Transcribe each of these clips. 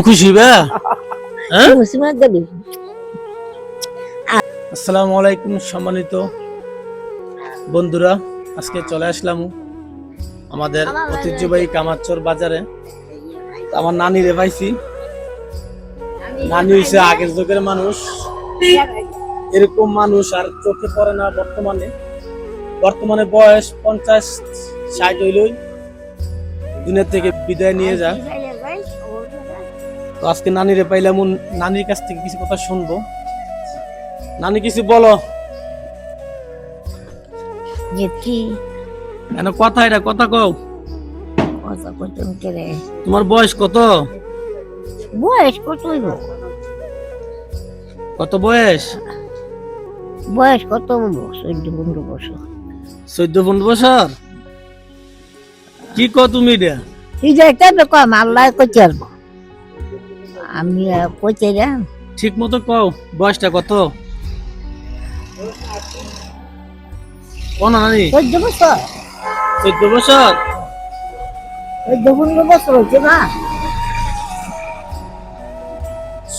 খুশি বা আসসালামু আলাইকুম সম্মানিত বন্ধুরা, আজকে চলে আসলাম আমাদের ঐতিহ্যবাহী কামারচর বাজারে। আমার নানি রে পাইছি। নানি হইছে আগের যুগের মানুষ, এরকম মানুষ আর চোখে পড়ে না বর্তমানে বয়স 50-60 হইলই দুনিয়া থেকে বিদায় নিয়ে যায়। তো আজকে নানিরে পাইলাম, নানির কাছ থেকে কিছু কথা শুনবো। নানি কিছু বলো। কথা কও। তোমার বয়স কত? কত বয়স? 14-15 বছর। 14-15 বছর? কি কও তুমি এটা? আমি কইতে ঠিক মতো কও, বয়সটা কত? কোন নানি? 14 বছর। 14 বছর? 14-15 বছর হচ্ছে না।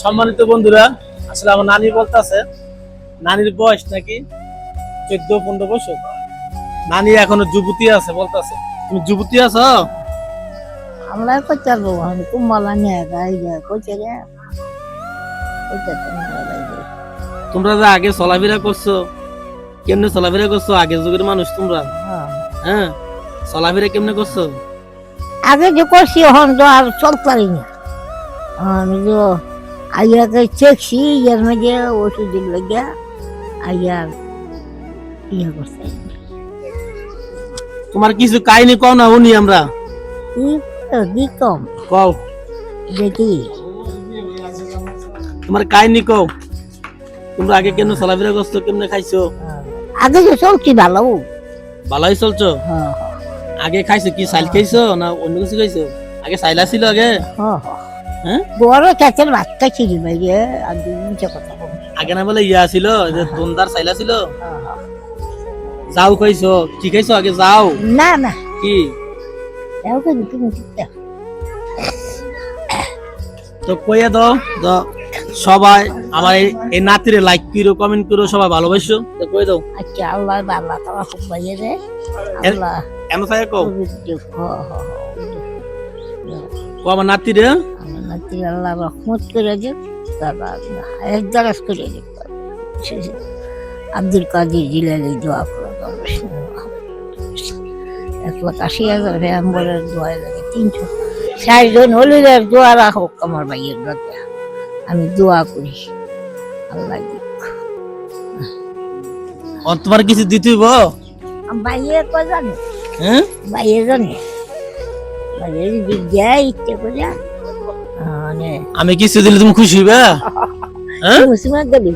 সম্মানিত বন্ধুরা, আসলে আমার নানি বলতেছে নানির বয়স নাকি 14-15 বছর। নানি এখনো যুবতী আছে বলতেছে। তুমি যুবতী আছো? আমরা কইতে পারবো, আমি কুম্বালা নিয়ে গাই কইতে তোমরা যে আগে চলাফেরা করছো, কেমনে চলাফেরা করছো? আগের যুগের মানুষ তোমরা। হ্যাঁ, চলাফেরা কেমনে করছো? আগে যে করছি এখন তো আর চলতারি না। আমি তো আইয়াকে চেকছি, ইয়ার মাঝে ওষুধ লাগিয়া আইয়ার ইয়ে করছে। তোমার কিছু কাহিনী কও না, উনি আমরা কি কম কও দেখি তোমার কাহিনী কও। তোমরা আগে কেমনে চলাফেরা করছো, কেমনে খাইছো? আগে যে চলছি ভালো। ভালোই চলছো? আগে খাইছো কি? চাইল খাইছো না অন্য কিছু খাইছো? আগে চাইলা ছিল আগে? হ্যাঁ, বড় চাচের বাচ্চা ছিল ভাইয়ে। আগে মিছে কথা আগে না বলে ইয়া ছিল যে তোমদার চাইলা ছিল। যাও খাইছো? কি খাইছো আগে? যাও না না কি তো কইয়া দাও সবাই আমার এই নাতিরে লাইক করো, কমেন্ট করো, সবাই ভালোবাসো তো কই দাও। আচ্ছা, আল্লাহ আল্লাহ তাআলা খুব ভাইয়ে রে। আল্লাহ এমন চাই কও আমার নাতিরে, আমার নাতি আল্লাহ রহমত করে দিক, তারা একদারাজ করে দিক। আব্দুল কাদের জিলানী দোয়া করে 1,80,000 আম্বরের দোয়া লাগে, 360 জন হলিদের দোয়া রাখো আমার ভাইয়ের ব্রতে। আমি দোয়া করি আল্লাহ দিক। তোমার কিছু দিতে হইব? ভাইয়ে কো জানে? হ্যাঁ, ভাইয়ে জানে। ভাইয়ের বিদ্যা ইচ্ছে করে মানে আমি কিছু দিলে তুমি খুশি হইবা? হ্যাঁ, মুসলমান দেবী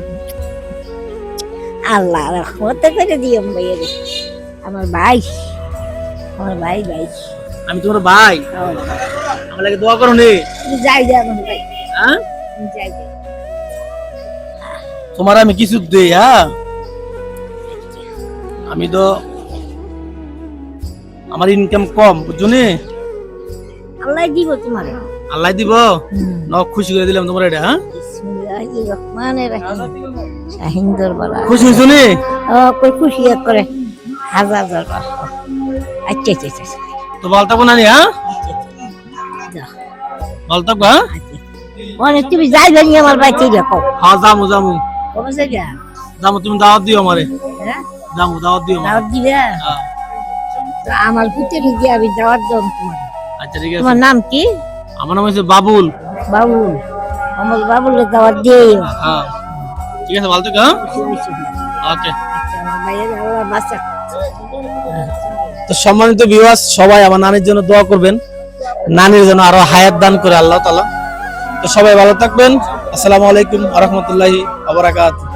আল্লাহ রহমত করে দিও ভাইয়ের। আমার ভাই আমি তোমার ভাই, আমার লাগে দোয়া করো নি। যাই আমার ভাই। হ্যাঁ, যাই তোমার আমি কিছু দেই। হ্যাঁ, আমি তো আমার ইনকাম কম বুঝছো নি। আল্লাহ দিব তোমার। আল্লাহ দিব ন, খুশি করে দিলাম তোমার এটা। হ্যাঁ, বিসমিল্লাহির রহমানির রহিম। শাহিন দরবার খুশি হইছো নি? কই খুশি করে হাজার দরবার। আচ্ছা আচ্ছা আচ্ছা তো বলতা কোন নানি? হ্যাঁ, বলতা কো। হ্যাঁ, মানে তুমি যাইবে নি আমার বাড়িতে দেখো? হ্যাঁ, যামু কবে যাইবা? যামু, তুমি দাওয়াত দিও আমারে। হ্যাঁ, যামু, দাওয়াত দিও। দাওয়াত দিবে? হ্যাঁ, তো আমার পুত্রের দিয়ে আমি দাওয়াত দেব তোমার। আচ্ছা ঠিক আছে। তোমার নাম কি? আমার নাম হচ্ছে বাবুল। বাবুল। আমার বাবুলের দাওয়াত দিও। হ্যাঁ, ঠিক আছে, ভালো থেকো। ওকে। আমার ভাইয়ের আল্লাহ বাঁচা। তো সম্মানিত ভিউয়ার্স, সবাই আমার নানির জন্য দোয়া করবেন, নানির জন্য আরো হায়াত দান করে আল্লাহ তাআলা। তো সবাই ভালো থাকবেন। আসসালামু আলাইকুম ওয়া রাহমাতুল্লাহি ওয়া বারাকাতুহু।